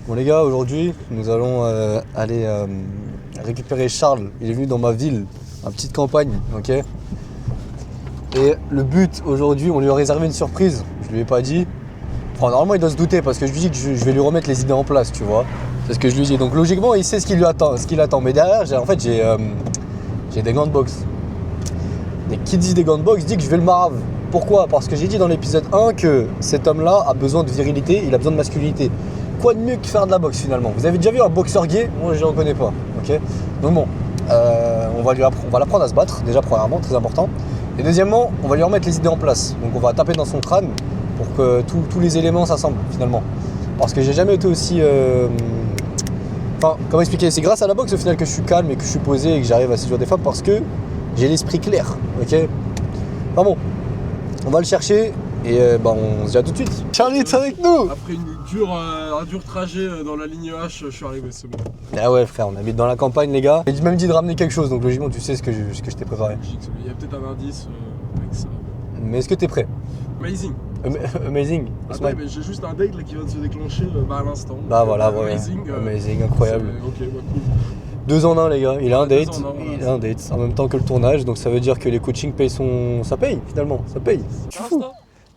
Bon les gars, aujourd'hui, nous allons aller récupérer Charles. Il est venu dans ma ville, ma petite campagne, ok. Et le but aujourd'hui, on lui a réservé une surprise. Je lui ai pas dit. Enfin, normalement, il doit se douter parce que je lui dis que je vais lui remettre les idées en place, tu vois. C'est ce que je lui dis. Donc logiquement, il sait ce qu'il attend. Mais derrière, j'ai des gants de boxe. Et qui dit des gants de boxe dit que je vais le marave. Pourquoi? Parce que j'ai dit dans l'épisode 1 que cet homme-là a besoin de virilité, il a besoin de masculinité. Quoi de mieux que faire de la boxe finalement? Vous avez déjà vu un boxeur gay? Moi je n'en connais pas. Ok. Donc bon, on va l'apprendre à se battre, déjà premièrement, très important. Et deuxièmement, on va lui remettre les idées en place. Donc on va taper dans son crâne pour que tous les éléments s'assemblent finalement. Parce que j'ai jamais été aussi... Enfin, comment expliquer? C'est grâce à la boxe au final que je suis calme et que je suis posé et que j'arrive à séduire des femmes parce que j'ai l'esprit clair. Ok. Enfin bon, on va le chercher. Et on se dit à tout de suite. Charlie, t'es avec nous? Après un dur trajet dans la ligne H, je suis arrivé, c'est bon. Ah ouais frère, on habite dans la campagne les gars. J'ai même dit de ramener quelque chose, donc logiquement tu sais ce que je t'ai préparé. Il y a peut-être un indice avec ça. Mais est-ce que t'es prêt? Amazing. Amazing. Attends, mais j'ai juste un date là qui vient de se déclencher à l'instant. Bah voilà, ouais. Amazing. Amazing, incroyable. Ok, bah cool. 2 en 1 les gars, il a un date, Il a un date en même temps que le tournage, donc ça veut dire que les coachings payent ça paye finalement, ça paye. Je suis fou.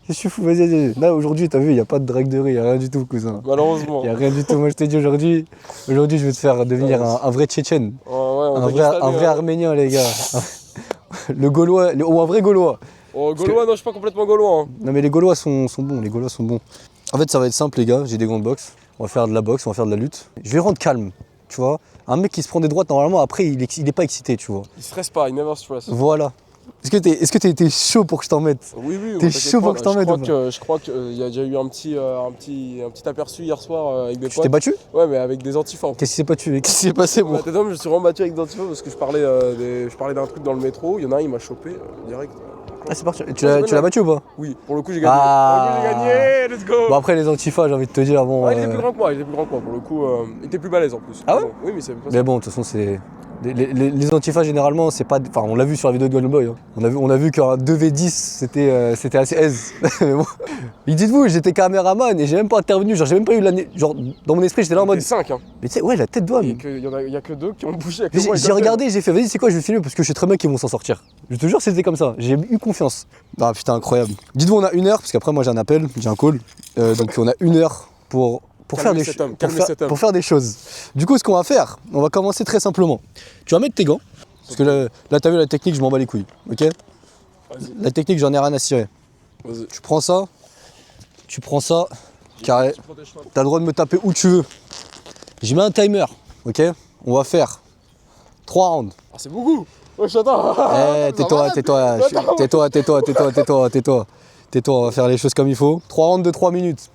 Je suis fou, vas-y. Là aujourd'hui, t'as vu, il n'y a pas de drague de riz, il n'y a rien du tout, cousin. Malheureusement. Il n'y a rien du tout. Moi je t'ai dit aujourd'hui, je vais te faire devenir un vrai Tchétchène. Un vrai Arménien, les gars. Le Gaulois, ou un vrai Gaulois. Oh, Gaulois, non, je suis pas complètement Gaulois. Hein. Non, mais les Gaulois sont bons. En fait, ça va être simple, les gars. J'ai des gants de boxe. On va faire de la boxe, on va faire de la lutte. Je vais rendre calme, tu vois. Un mec qui se prend des droites, normalement, après, il est pas excité, tu vois. Il stresse pas, il never stress. Voilà. Est-ce que t'es chaud pour que je t'en mette? Oui. T'es chaud pour que je t'en mette? Je crois qu'il y a déjà eu un petit aperçu hier soir avec des potes. Tu t'es battu? Ouais, mais avec des antifas. Qu'est-ce qui s'est passé, moi? Je me suis vraiment battu avec des antifas parce que je parlais d'un truc dans le métro. Il y en a un, il m'a chopé direct. Ah, c'est parti. Tu l'as battu ou pas? Oui, pour le coup, j'ai gagné. Let's go. Bon, après, les antifas, j'ai envie de te dire, bon. Il était plus grand que moi, pour le coup. Il était plus balèze en plus. Ah ouais? Oui, mais c'est pas ça. Mais bon, de toute façon, c'est. Les antifas généralement c'est pas. Enfin on l'a vu sur la vidéo de Golden Boy. Hein. On a vu qu'un 2v10 c'était assez aise. Mais bon. Dites-vous, j'étais caméraman et j'ai même pas intervenu. Genre j'ai même pas eu l'année. Genre dans mon esprit j'étais là en mode. 5 hein. Mais tu sais, ouais la tête doit. Il y a que 2 qui ont bougé. J'ai regardé, j'ai fait vas-y c'est quoi je vais filmer parce que je sais très bien qu'ils vont s'en sortir. Je te jure c'était comme ça. J'ai eu confiance. Ah putain incroyable. Dites-vous on a 1 heure parce qu'après moi j'ai un appel, j'ai un call. Donc on a 1 heure pour faire des choses. Du coup, ce qu'on va faire, on va commencer très simplement. Tu vas mettre tes gants, parce que là t'as vu la technique, je m'en bats les couilles, ok? La technique, j'en ai rien à cirer. Tu prends ça, carré. T'as le droit de me taper où tu veux. J'y mets un timer, ok? On va faire 3 rounds. Ah, c'est beaucoup! Ouais, j'attends! Tais-toi, on va faire les choses comme il faut. 3 rounds de 3 minutes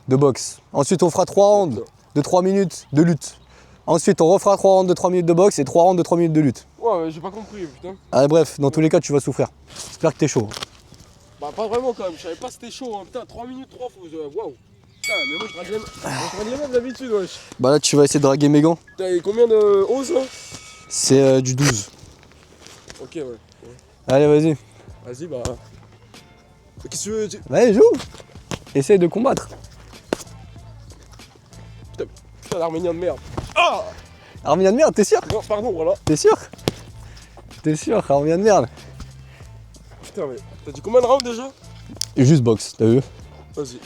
de boxe. Ensuite, on fera 3 rounds de 3 minutes de lutte. Ensuite, on refera 3 rounds de 3 minutes de boxe et 3 rounds de 3 minutes de lutte. Ouais, mais j'ai pas compris, putain. Ah, bref, dans tous les cas, tu vas souffrir. J'espère que t'es chaud. Bah, pas vraiment quand même, je savais pas si c'était chaud. Hein. Putain, 3 minutes 3, faut. Waouh! Putain, mais moi je drague les mêmes d'habitude, wesh. Bah là, tu vas essayer de draguer mes gants. T'as combien de hausse là? C'est du 12. Ok, ouais. Allez, vas-y. Vas-y, bah. Qu'est-ce que tu veux? Allez, joue! Essaye de combattre. Putain, l'Arménien de merde. Ah! Arménien de merde, t'es sûr? Non, pardon, voilà. T'es sûr? Arménien de merde. Putain, mais t'as dit combien de rounds déjà? Juste boxe, t'as vu? Vas-y.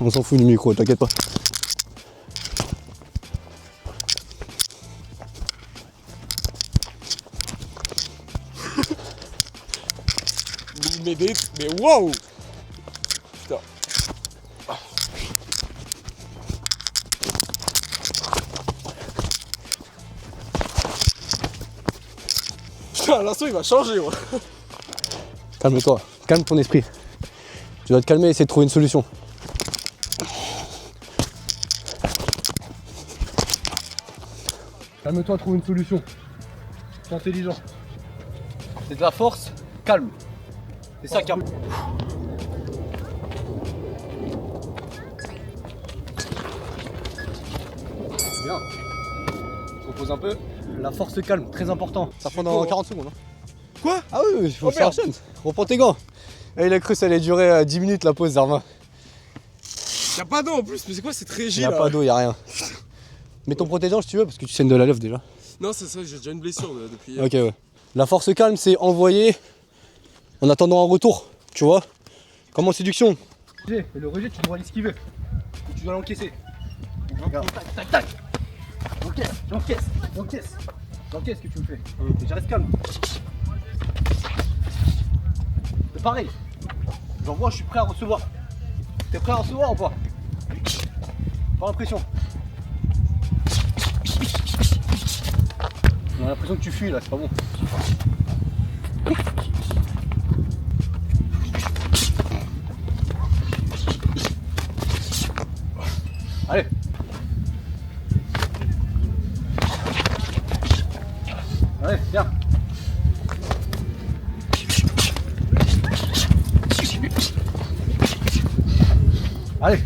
On s'en fout du micro, t'inquiète pas. Mais waouh! Putain. Putain, l'assaut il va changer, moi. Calme-toi, calme ton esprit. Tu dois te calmer et essayer de trouver une solution. Calme-toi, trouve une solution. C'est intelligent. C'est de la force, calme. C'est ça qui a... C'est bien. Repose un peu. La force calme, très important. Ça prend dans 40 secondes. Hein. Quoi? Ah oui, il faut que ça enchaîne. Reprends tes gants. Et il a cru que ça allait durer 10 minutes la pause, Zarma. Y'a pas d'eau en plus, mais c'est quoi cette régie Y'a là? pas d'eau, y'a rien. Mets ton protégeant si tu veux, parce que tu saignes de la lèvre déjà. Non, c'est ça, j'ai déjà une blessure depuis. Ok, ouais. La force calme, c'est envoyer en attendant un retour, tu vois. Comme en séduction. Et le rejet, tu dois l'esquiver. Et tu dois l'encaisser. Regarde, tac, tac, tac. J'encaisse ce que tu me fais. Et je reste calme. C'est pareil. J'envoie, je suis prêt à recevoir. T'es prêt à recevoir ou pas? Pas l'impression. On a l'impression que tu fuis là, c'est pas bon. Allez. Allez, viens. Allez.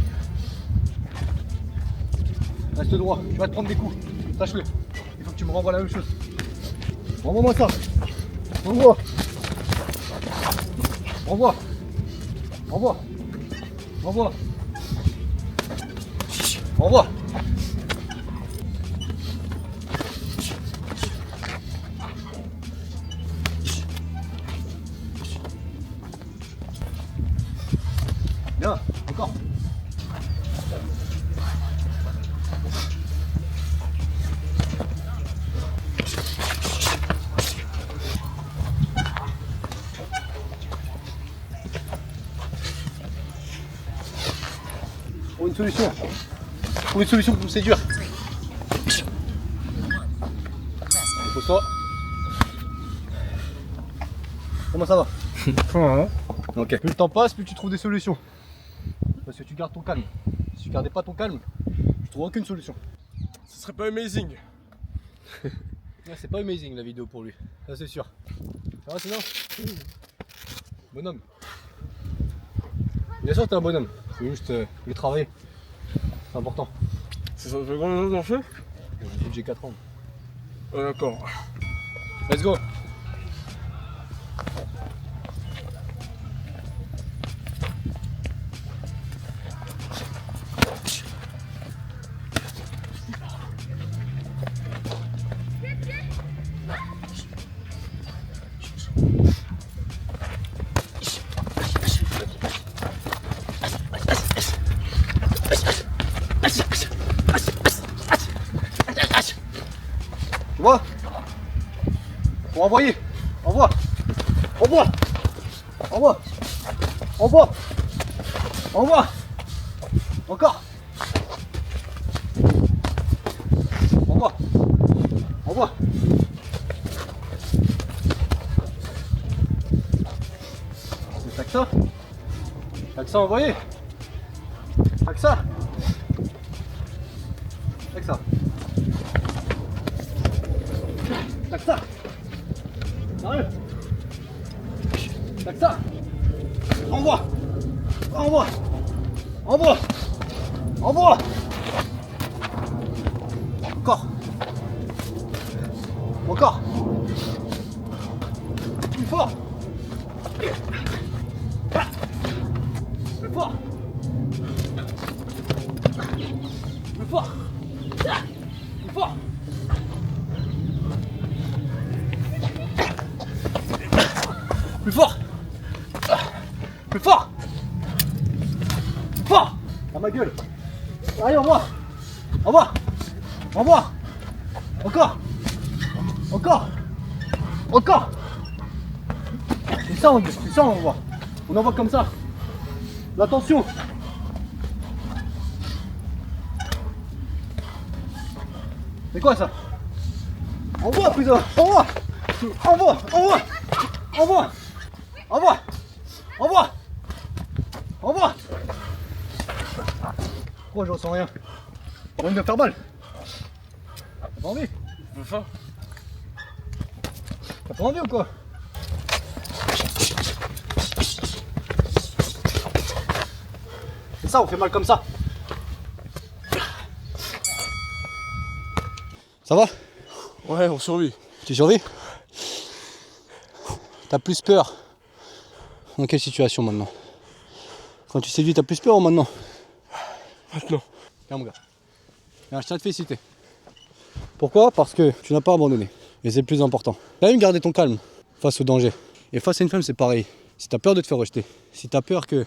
Reste droit, tu vas te prendre des coups. Sache-le. Il faut que tu me renvoies la même chose. Renvoie-moi ça. Renvoie. Renvoie. Renvoie. Renvoie. Renvoie. Bien, encore. Trouve une solution. Trouve une solution pour me séduire. Repose-toi. Comment ça va? Ok. Plus le temps passe, plus tu trouves des solutions. Parce que tu gardes ton calme. Si tu gardais pas ton calme, je trouve aucune solution. Ce serait pas amazing. Ouais, c'est pas amazing la vidéo pour lui, ça c'est sûr. Ça va sinon? Bonhomme. Bien sûr t'es un bonhomme, faut juste le travailler. C'est important. C'est ça fait combien de temps t'en fais? Depuis que j'ai 4 ans. Ouais, d'accord. Let's go. Tu vois? Pour envoyer. Envoie. Envoie. Envoie. Envoie. Envoie. Encore. Envoie. Envoie. Tac ça. Tac ça envoyé. Tac ça. Tac ça. Tac ça. Sérieux. Tac ça. Envoie. Envoie. Envoie. Envoie. Encore. Encore. Plus fort. Plus fort. Plus fort. Plus fort. Plus fort. Plus fort. Plus fort. Dans ma gueule. Allez, envoie. Envoie. Envoie. Encore. Encore. Encore. C'est ça, on envoie. On envoie comme ça. L'attention. C'est quoi ça? Envoie, putain. Envoie. Envoie. Envoie. Envoie. Envoie. Envoie. Envoie. Pourquoi je ressens rien? J'ai envie de me faire mal. T'as pas envie? Je veux ça. T'as pas envie ou quoi? C'est ça, on fait mal comme ça. Ça va? Ouais, on survit. Tu survis? T'as plus peur dans quelle situation maintenant? Quand tu séduis, t'as plus peur ou maintenant? Maintenant. Viens mon gars. Viens, je tiens à te féliciter. Pourquoi? Parce que tu n'as pas abandonné. Et c'est le plus important. Tu as même gardé ton calme face au danger. Et face à une femme, c'est pareil. Si tu as peur de te faire rejeter, si tu as peur que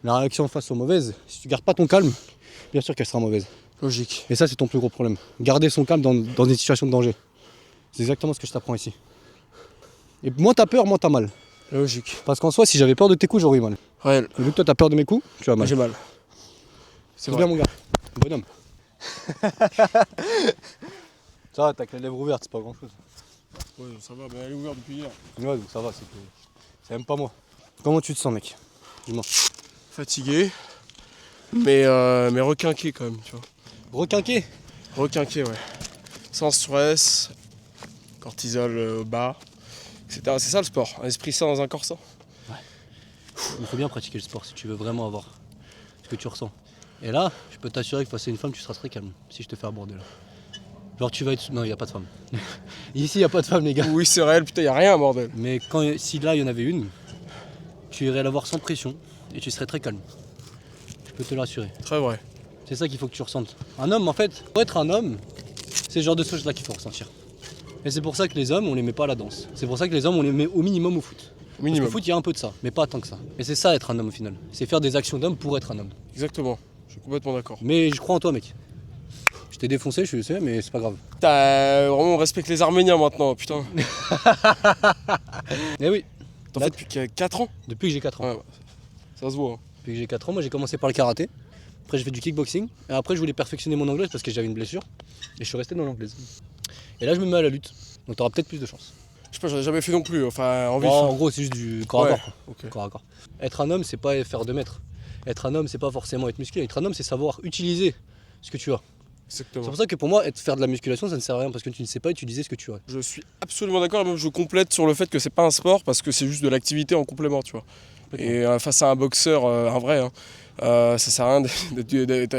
la réaction en face soit mauvaise, si tu gardes pas ton calme, bien sûr qu'elle sera mauvaise. Logique. Et ça, c'est ton plus gros problème. Garder son calme dans des situations de danger. C'est exactement ce que je t'apprends ici. Et moins t'as peur, moins t'as mal. Logique. Parce qu'en soi, si j'avais peur de tes coups, j'aurais eu mal. Réel. Et vu que toi, t'as peur de mes coups, tu as mal. J'ai mal. C'est bien, mon gars. Bonhomme. Ça va, t'as que les lèvres ouvertes, c'est pas grand chose. Ouais, ça va, mais elle est ouverte depuis hier. Ouais, donc ça va, c'est même pas moi. Comment tu te sens, mec? Dis-moi. Fatigué, mais requinqué quand même, tu vois. Requinqué? Requinqué, ouais. Sans stress, cortisol bas, etc. C'est ça le sport, un esprit sain dans un corps sain. Il faut bien pratiquer le sport si tu veux vraiment avoir ce que tu ressens. Et là, je peux t'assurer que face à une femme, tu seras très calme si je te fais aborder là. Genre tu vas être... Non, il n'y a pas de femme. Ici, il n'y a pas de femme, les gars. Oui, c'est réel, putain, y a rien, bordel. Mais si là, il y en avait une, tu irais la voir sans pression et tu serais très calme. Je peux te l'assurer. Très vrai. C'est ça qu'il faut que tu ressentes. Un homme, en fait, pour être un homme, c'est ce genre de choses là qu'il faut ressentir. Et c'est pour ça que les hommes, on les met pas à la danse. C'est pour ça que les hommes, on les met au minimum au foot. Parce Minimum. qu'au foot, il y a un peu de ça, mais pas tant que ça. Et c'est ça être un homme au final. C'est faire des actions d'homme pour être un homme. Exactement, je suis complètement d'accord. Mais je crois en toi, mec. Je t'ai défoncé, je sais, mais c'est pas grave. Putain, vraiment, on respecte les Arméniens maintenant, putain. Eh oui, T'en fais depuis 4 ans? depuis que j'ai 4 ans. Ouais, ça se voit. Hein. Depuis que j'ai 4 ans, moi j'ai commencé par le karaté. Après j'ai fait du kickboxing. Et après je voulais perfectionner mon anglaise parce que j'avais une blessure. Et je suis resté dans l'anglaise. Et là je me mets à la lutte. Donc t'auras peut-être plus de chance. Je sais pas, j'en ai jamais fait non plus, enfin, en Bon, vif. en gros c'est juste du corps à Ouais, corps. Quoi. ok. Corps à corps. Être un homme, c'est pas faire 2 mètres. Être un homme, c'est pas forcément être musclé. Être un homme, c'est savoir utiliser ce que tu as. C'est Exactement. pour ça que pour moi, faire de la musculation, ça ne sert à rien parce que tu ne sais pas utiliser ce que tu as. Je suis absolument d'accord, même je complète sur le fait que c'est pas un sport parce que c'est juste de l'activité en complément, tu vois. Et face à un boxeur, un vrai, hein, ça sert à rien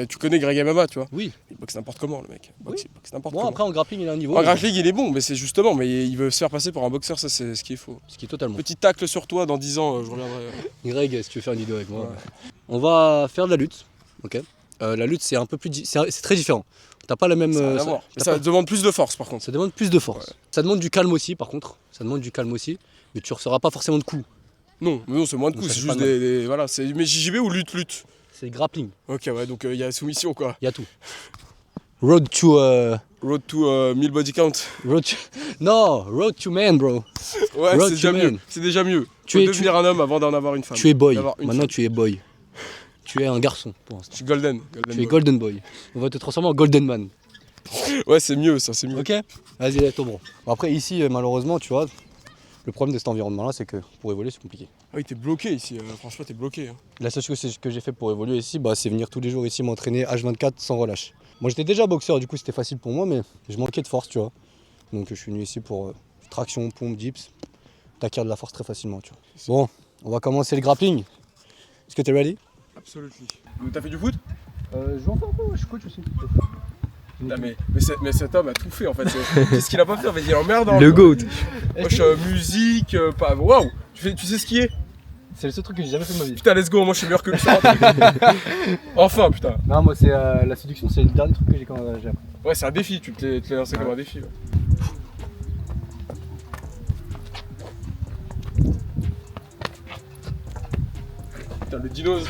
tu connais Greg MMA, tu vois. Oui. Il boxe n'importe comment, le mec. Il boxe n'importe Bon, comment. après en grappling, il a un niveau. En grappling, il est bon, mais c'est justement, mais il veut se faire passer pour un boxeur, ça c'est ce qu'il faut. Ce qui est totalement. Petit tacle sur toi dans 10 ans, je reviendrai. Greg, si tu veux faire une vidéo avec moi. Ouais. On va faire de la lutte. Ok. La lutte, c'est un peu plus. C'est très différent. T'as pas la même. Ça a rien à voir. t'as Ça pas- demande plus de force par contre. Ça demande plus de force. Ouais. Ça demande du calme aussi, par contre. Ça demande du calme aussi. Mais tu recevras pas forcément de coups. Non, mais non, c'est moins de Donc coups, ça c'est fait juste pas mal. voilà, mais JJB ou lutte. C'est grappling. Ok, ouais, donc il y a soumission quoi. Il y a tout. Road to. Road to 1000 body count. Non, road to man, bro. Ouais, Road c'est déjà to mieux. man. C'est déjà mieux. Tu Faut es- devenir un homme avant d'en avoir une femme. Tu es boy. D'avoir une Maintenant, femme. tu es boy. Tu es un garçon pour l'instant. Je suis golden. Tu es golden boy. On va te transformer en golden man. Ouais, c'est mieux ça, c'est mieux. Ok. Vas-y, allez, ton bro. Après, ici, malheureusement, tu vois, le problème de cet environnement-là, c'est que pour évoluer, c'est compliqué. Ah oui, t'es bloqué ici, franchement, t'es bloqué. Hein. La seule chose que j'ai fait pour évoluer ici, c'est venir tous les jours ici m'entraîner H24 sans relâche. Moi j'étais déjà boxeur, du coup c'était facile pour moi, mais je manquais de force, tu vois. Donc je suis venu ici pour traction, pompe, dips. T'acquiers de la force très facilement, tu vois. Bon, on va commencer le grappling. Est-ce que t'es ready? Absolument. T'as fait du foot? Je vais en faire un peu, je suis coach aussi. Non, mais cet homme a tout fait en fait. Qu'est-ce qu'il a pas fait? Vas-y, il est emmerdant. Le GOAT. Moi je suis musique, pas. Waouh! Tu sais skier? C'est le seul truc que j'ai jamais fait de ma vie. Putain, let's go, moi je suis meilleur que lui sur un truc. Enfin, putain. Non, moi c'est la séduction, c'est le dernier truc que j'ai appris. Ouais, c'est un défi, tu te l'es lancé comme un défi. Ouais. Putain, le dinos.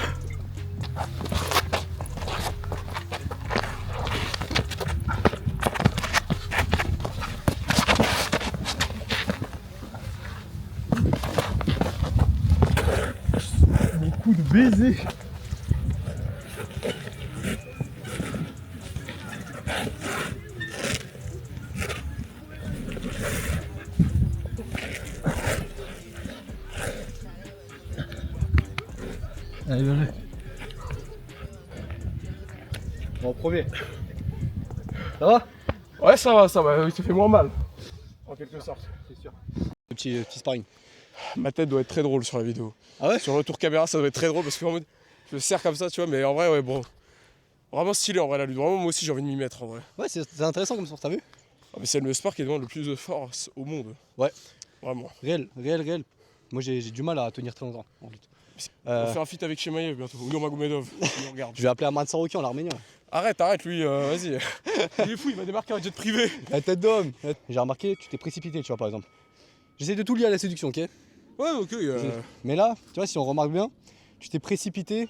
Mon coup de baiser. Allez, viens. Bon, premier. Ça va? Ouais, ça va, il te fait moins mal. En quelque sorte. C'est sûr. Petit sparring. Ma tête doit être très drôle sur la vidéo. Ah ouais? Sur le retour caméra, ça doit être très drôle parce que en mode, je le serre comme ça, tu vois, mais en vrai, ouais, bon. Vraiment stylé en vrai la lutte. Vraiment, moi aussi, j'ai envie de m'y mettre en vrai. Ouais, c'est intéressant comme source, t'as vu? Ah, mais c'est le sport qui demande le plus de force au monde. Ouais. Vraiment. Réel. Moi j'ai du mal à tenir très longtemps en lutte. On fait un feat avec Chimaev bientôt, ou Nurmagomedov. Je vais appeler Ahmad Saroukian, l'arménien. Arrête lui, vas-y. Il est fou, il va débarquer un jet privé. La tête d'homme. J'ai remarqué, tu t'es précipité, tu vois, par exemple. J'essaie de tout lier à la séduction, ok? Ouais, ok. Mais là, tu vois, si on remarque bien, tu t'es précipité.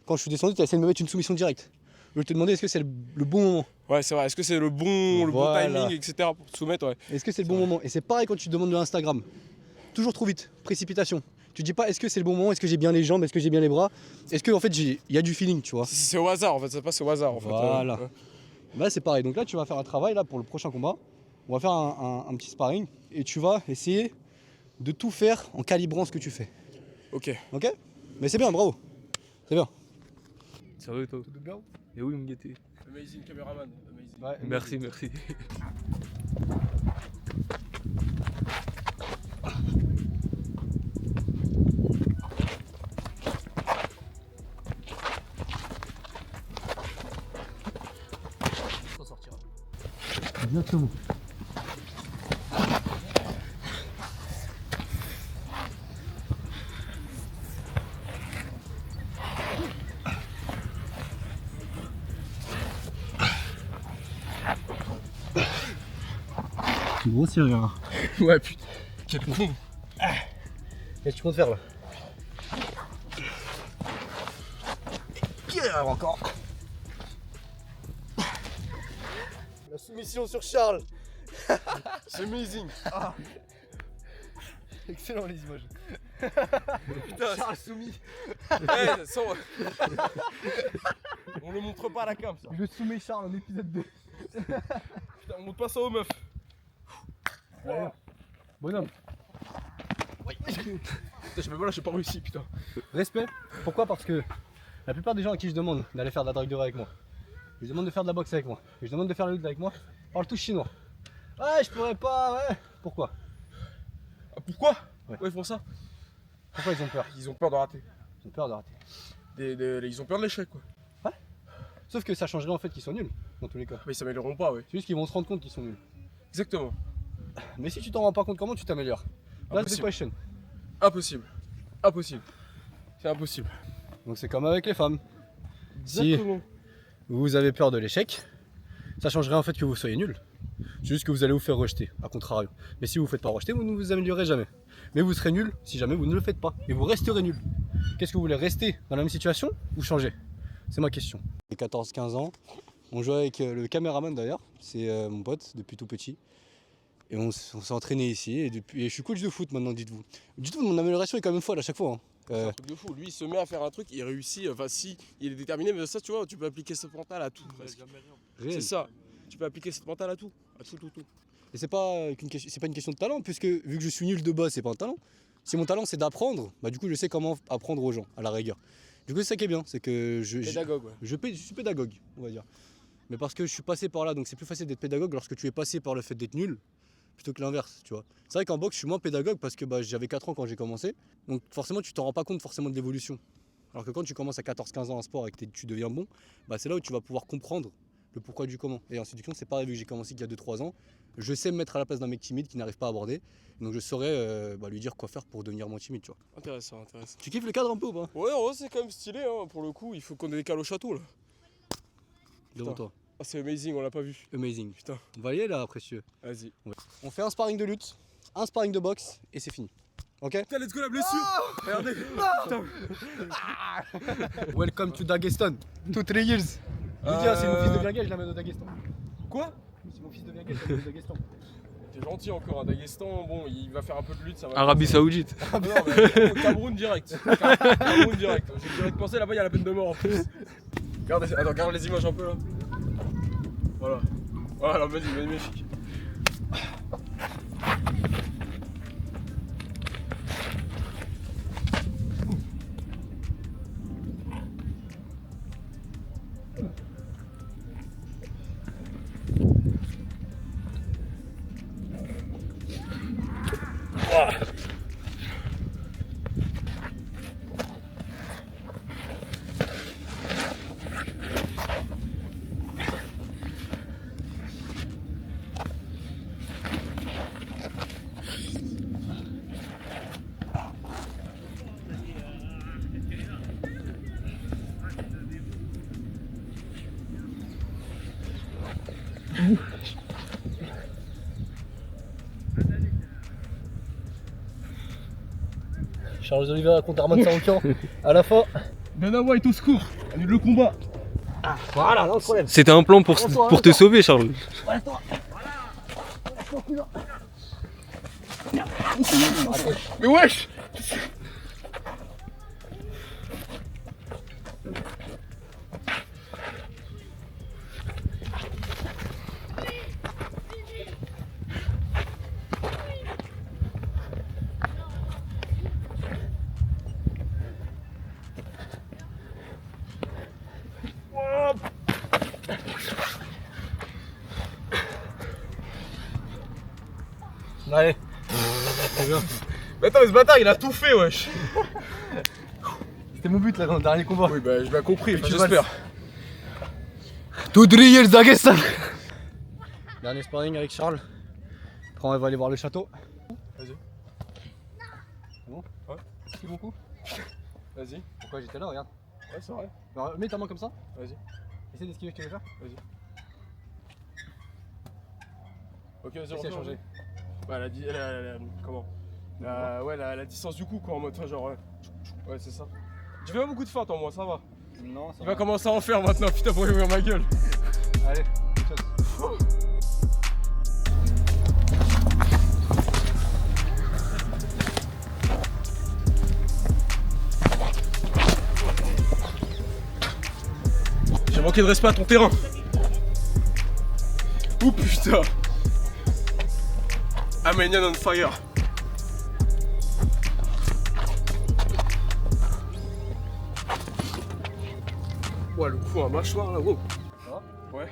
Quand je suis descendu, tu as essayé de me mettre une soumission directe. Je vais te demander est-ce que c'est le bon moment. Ouais, c'est vrai. Est-ce que c'est le bon Voilà. timing, etc. pour te soumettre, ouais. Est-ce que c'est le bon moment? Et c'est pareil quand tu demandes de Instagram. Toujours trop vite, précipitation. Tu dis pas est-ce que c'est le bon moment, est-ce que j'ai bien les jambes, est-ce que j'ai bien les bras, est-ce que en fait il y a du feeling, tu vois. C'est au hasard en fait, ça passe au hasard en fait. Voilà. Bah c'est pareil, donc là tu vas faire un travail là pour le prochain combat. On va faire un petit sparring et tu vas essayer de tout faire en calibrant ce que tu fais. Ok. Ok? Mais c'est bien, bravo. C'est bien. Ça va et toi? Tout bien? Et oui, mon gâté. Amazing cameraman, amazing. Ouais, Merci, merci. Ça sortira. Exactement. Tu grossier, hein. Ouais, putain. Quel con. Qu'est-ce que tu comptes faire là? Encore. La soumission sur Charles. C'est amazing. Excellent les images. Putain, Charles soumis. ouais, sans... On le montre pas à la cam ça. Je soumets Charles en épisode 2. Putain, on montre pas ça aux meufs. Ouais. Bonhomme. Putain, j'ai même pas là, j'ai pas réussi, putain. Respect. Pourquoi? Parce que la plupart des gens à qui je demande d'aller faire de la drague de rail avec moi, je demande de faire de la boxe avec moi, je demande de faire la lutte avec moi, parlent tous chinois. Ouais, je pourrais pas, ouais. Pourquoi? Ah, pourquoi? Ouais. Ouais, ils font ça. Pourquoi ils ont peur? Ils ont peur de rater. Ils ont peur de rater. Ils ont peur de l'échec quoi. Sauf que ça changerait en fait qu'ils sont nuls, dans tous les cas. Mais ils s'amélioreront pas, ouais. C'est juste qu'ils vont se rendre compte qu'ils sont nuls. Exactement. Mais si tu t'en rends pas compte, comment tu t'améliores? That's the Impossible. question. Impossible. Impossible. C'est impossible. Donc c'est comme avec les femmes. Si Exactement. vous avez peur de l'échec, ça changerait en fait que vous soyez nul. C'est juste que vous allez vous faire rejeter, à contrario. Mais si vous ne vous faites pas rejeter, vous ne vous améliorerez jamais. Mais vous serez nul si jamais vous ne le faites pas. Et vous resterez nul. Qu'est-ce que vous voulez, rester dans la même situation ou changer? C'est ma question. J'ai 14-15 ans. On jouait avec le caméraman d'ailleurs. C'est mon pote depuis tout petit. Et on s'est entraîné ici. Et je suis coach de foot maintenant, dites-vous. Dites-vous, mon amélioration est quand même folle à chaque fois. Hein. C'est un truc de fou. Lui, il se met à faire un truc, il réussit. Enfin, si il est déterminé, mais ça, tu vois, tu peux appliquer cette mentale à tout. Presque. Réel. C'est ça. Tu peux appliquer cette mentale à tout. À tout. Et c'est pas une question de talent, puisque vu que je suis nul de base, c'est pas un talent. Si mon talent c'est d'apprendre, bah du coup je sais comment apprendre aux gens, à la rigueur. Du coup c'est ça qui est bien, c'est que Pédagogue, ouais. je suis pédagogue, on va dire. Mais parce que je suis passé par là, donc c'est plus facile d'être pédagogue lorsque tu es passé par le fait d'être nul, plutôt que l'inverse, tu vois. C'est vrai qu'en boxe je suis moins pédagogue parce que j'avais 4 ans quand j'ai commencé, donc forcément tu t'en rends pas compte forcément de l'évolution. Alors que quand tu commences à 14-15 ans en sport et que tu deviens bon, bah c'est là où tu vas pouvoir comprendre le pourquoi du comment. Et en séduction c'est pareil, vu que j'ai commencé il y a 2-3 ans, je sais me mettre à la place d'un mec timide qui n'arrive pas à aborder, donc je saurais lui dire quoi faire pour devenir moins timide, tu vois. Intéressant. Tu kiffes le cadre un peu ou pas? Ouais, en vrai, c'est quand même stylé, hein. Pour le coup, il faut qu'on décale au château là. Devant Putain. toi. Ah, c'est amazing, on l'a pas vu. Amazing. Putain. On va y aller là, précieux. Vas-y. Ouais. On fait un sparring de lutte, un sparring de boxe et c'est fini. Ok? Putain, let's go la blessure. Regardez. Putain. Welcome to Dagestan. 2-3 years. Je dis, c'est mon fils de Virgage, je l'amène au Dagestan. Quoi? C'est mon fils de Virgage, je l'amène au Dagestan. T'es gentil encore, un Daghestan, bon, il va faire un peu de lutte, ça va. Arabie Saoudite. Non, mais au Cameroun direct. Cameroun direct. J'ai direct pensé, là-bas, il y a la peine de mort en plus. Regarde les images un peu là. Voilà. Voilà, magnifique. Charles Oliveira contre Arman Saroukian. À la fin. Benawa est au secours. Annule le combat. Voilà, non problème. C'était un plan pour te sauver, Charles. Mais wesh. Allez. Mais attends, mais ce bâtard il a tout fait, wesh. C'était mon but là dans le dernier combat. Oui, bah j'ai bien compris, tu j'espère. Tout le Daghestan. Dernier sparring avec Charles. Après on va aller voir le château. Vas-y. C'est bon? Ouais. C'est bon coup? Vas-y. Pourquoi j'étais là, regarde. Ouais, c'est vrai. Alors, mets ta main comme ça. Vas-y. Essaye d'esquiver ce que tu veux faire. Vas-y. Ok, vas-y, Essaye on à changer. Bah, comment la distance du coup, quoi, en mode, enfin, genre. Ouais, c'est ça. Tu fais pas beaucoup de feintes en moi, ça va. Non, ça Il va commencer à en faire maintenant, putain, pour ouvrir ma gueule. Allez, quelque chose. J'ai manqué de respect à ton terrain. Ouh putain. Armenian on fire. Ouah, le coup à mâchoire là, wow. Ça va? Ouais.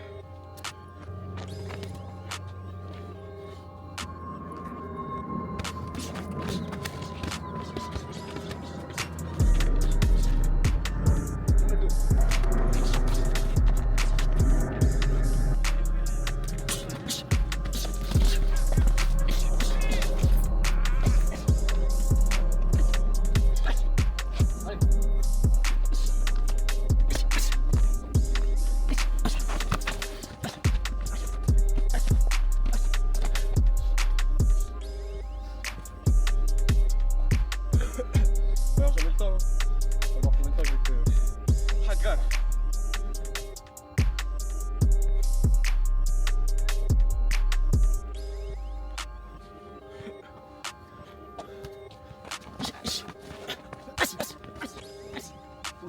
Alors j'ai mis le temps, hein. On va voir combien de temps je vais te... Hagar.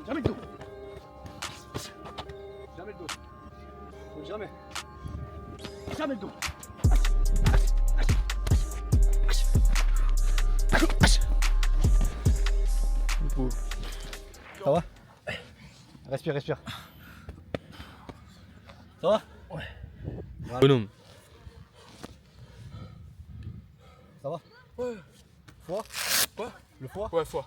Jamais le dos. Jamais le dos. Jamais. Jamais le dos. Ça va? Respire, respire. Ça va? Ouais. Bonhomme. Ça va? Ouais. Foie? Quoi? Le foie? Ouais, foi.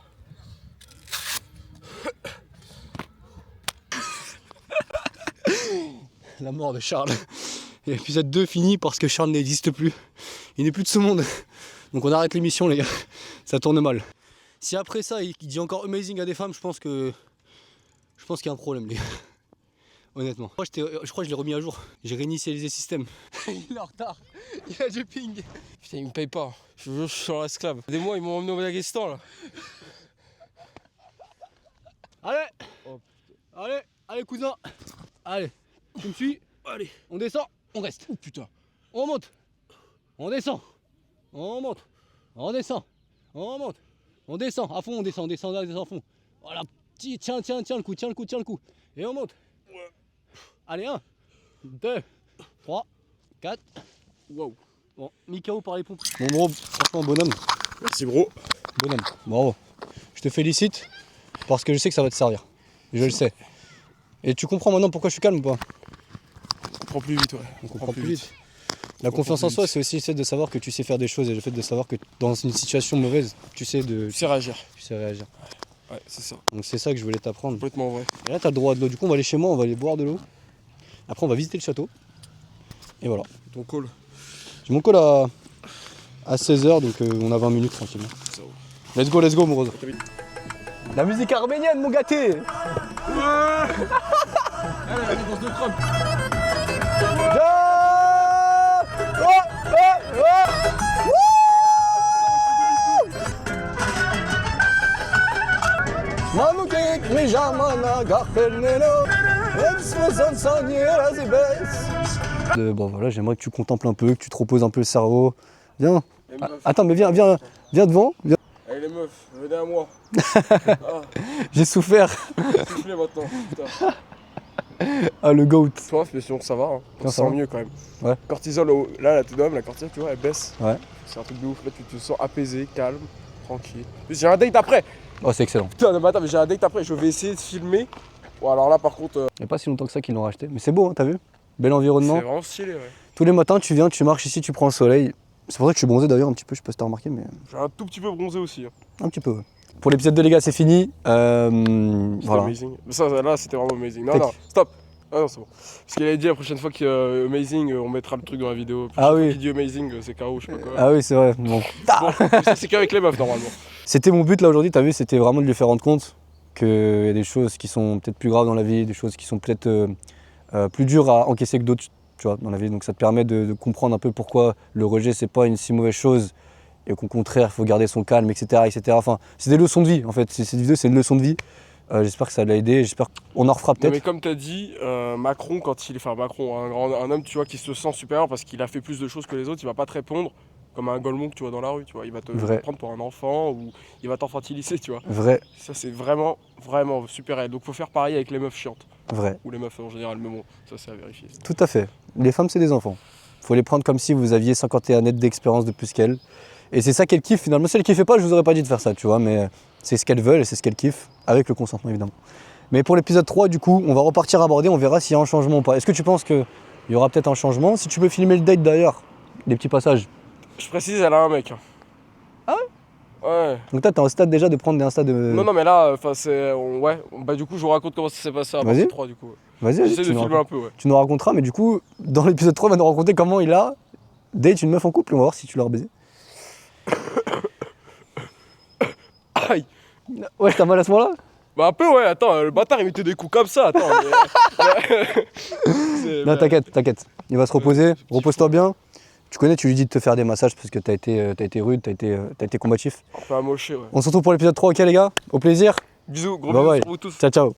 La mort de Charles. Et l'épisode 2 fini parce que Charles n'existe plus. Il n'est plus de ce monde. Donc on arrête l'émission les gars. Ça tourne mal. Si après ça il dit encore amazing à des femmes, je pense qu'il y a un problème les gars. Honnêtement. Moi, je crois que je l'ai remis à jour. J'ai réinitialisé le système. Il est en retard. Il a du ping. Putain, ils me payent pas. Je suis leur esclave. Des mois, ils m'ont emmené au Daghestan là. Allez. Allez, allez cousin. Allez. Tu me suis? Allez. On descend, on reste. Oh putain. On monte. On descend. On monte. On descend. On monte. On descend. À fond, on descend à fond. Voilà. Tiens le coup, tiens le coup. Et on monte. Ouais. Allez, 1, 2, 3, 4. Wow. Bon, Mikao par les pompes. Bon gros, franchement bonhomme. Merci gros. Bonhomme, bravo. Je te félicite parce que je sais que ça va te servir. Je le sais. Et tu comprends maintenant pourquoi je suis calme ou pas? On comprend plus vite, ouais. On comprend plus vite. La confiance en soi, c'est aussi le fait de savoir que tu sais faire des choses et le fait de savoir que dans une situation mauvaise, tu sais réagir. réagir. Ouais, c'est ça. Donc c'est ça que je voulais t'apprendre. Complètement vrai. Et là, t'as le droit de l'eau. Du coup, on va aller chez moi, on va aller boire de l'eau. Après, on va visiter le château. Et voilà. Ton call. J'ai mon call à 16h, donc on a 20 minutes tranquillement. Ça va. Let's go, mon rose. Très vite. La musique arménienne, mon gâté. Ouais. Allez, la réponse de Trump. Yeah. Manukek mi jamana gacheneno. Bon voilà, j'aimerais que tu contemples un peu, que tu te reposes un peu le cerveau. Viens. Ah, attends, mais viens devant. Viens. Allez les meufs, venez à moi. J'ai souffert. Soufflez maintenant, putain. Ah le goat. Soif, mais sinon ça va, hein. On Ça se sent va. mieux quand même. Ouais. Cortisol, là, la cortisol, tu vois, elle baisse. Ouais. C'est un truc de ouf. Là, tu te sens apaisé, calme, tranquille. Mais j'ai un date après. Oh c'est excellent. Putain, non, mais attends, mais j'ai un date après. Je vais essayer de filmer. Bon, alors là, par contre, Il n'y a pas si longtemps que ça qu'ils l'ont racheté. Mais c'est beau, hein, t'as vu? Bel environnement. c'est vraiment stylé, ouais. Tous les matins, tu viens, tu marches ici, tu prends le soleil. C'est pour ça que je suis bronzé d'ailleurs un petit peu, je sais pas si t'as remarqué, mais J'ai un tout petit peu bronzé aussi. Hein. un petit peu. Ouais. Pour l'épisode de les gars, c'est fini. C'était Voilà. amazing. Mais ça, là, c'était vraiment amazing. Non, Tac. non, stop. Ah non, c'est bon. Parce qu'il avait dit la prochaine fois qu'il y a Amazing, on mettra le truc dans la vidéo. Ah oui. Qui dit Amazing, c'est KO, je sais pas quoi. Ah oui, c'est vrai. Bon. Bon, ça, c'est qu'avec les meufs, normalement. C'était mon but là aujourd'hui, t'as vu, c'était vraiment de lui faire rendre compte qu'il y a des choses qui sont peut-être plus graves dans la vie, des choses qui sont peut-être plus dures à encaisser que d'autres, tu vois, dans la vie. Donc ça te permet de comprendre un peu pourquoi le rejet c'est pas une si mauvaise chose et qu'au contraire il faut garder son calme, etc., etc. Enfin, c'est des leçons de vie en fait. Cette vidéo c'est une leçon de vie. J'espère que ça l'a aidé, j'espère qu'on en refera Non, peut-être. mais comme tu as dit, Macron, quand il est. Enfin, Macron, un homme, tu vois, qui se sent supérieur parce qu'il a fait plus de choses que les autres, il va pas te répondre comme un golemon que tu vois dans la rue, tu vois. Il va te Vrai. prendre pour un enfant ou il va t'infantiliser, tu vois. Vrai, Ça, c'est vraiment, vraiment super. Donc, faut faire pareil avec les meufs chiantes. vrai. Ou les meufs en général, mais bon, ça, c'est à vérifier. Tout à fait. Les femmes, c'est des enfants. Faut les prendre comme si vous aviez 51 net d'expérience de plus qu'elles. Et c'est ça qu'elles kiffent finalement. Si elles kiffaient pas, je vous aurais pas dit de faire ça, tu vois. Mais c'est ce qu'elles veulent et c'est ce qu'elles kiffent, avec le consentement évidemment. Mais pour l'épisode 3, du coup, on va repartir aborder, on verra s'il y a un changement ou pas. Est-ce que tu penses qu'il y aura peut-être un changement? Si tu peux filmer le date d'ailleurs, des petits passages. Je précise, elle a un mec. Ah ouais? Ouais. Donc toi, t'es en stade déjà de prendre des Insta de. Non, non, mais là, enfin, c'est. Ouais. Bah, du coup, je vous raconte comment ça s'est passé à Vas-y. partie 3, du coup. Vas-y, vas-y, J'essaie de tu nous filmer racontes. un peu, ouais. Tu nous raconteras, mais du coup, dans l'épisode 3, on va nous raconter comment il a date une meuf en couple. On va voir si tu l'as rebaisé. Aïe! Ouais, t'as mal à ce moment-là? Bah un peu ouais, attends, le bâtard il mettait des coups comme ça, attends. Non, t'inquiète. Il va se reposer. Repose-toi bien. Tu connais, tu lui dis de te faire des massages parce que t'as été rude, t'as été combatif. On fait un moché, ouais. On se retrouve pour l'épisode 3, ok les gars? Au plaisir. Bisous, gros Bye bisous bye. sur vous tous. Ciao, ciao.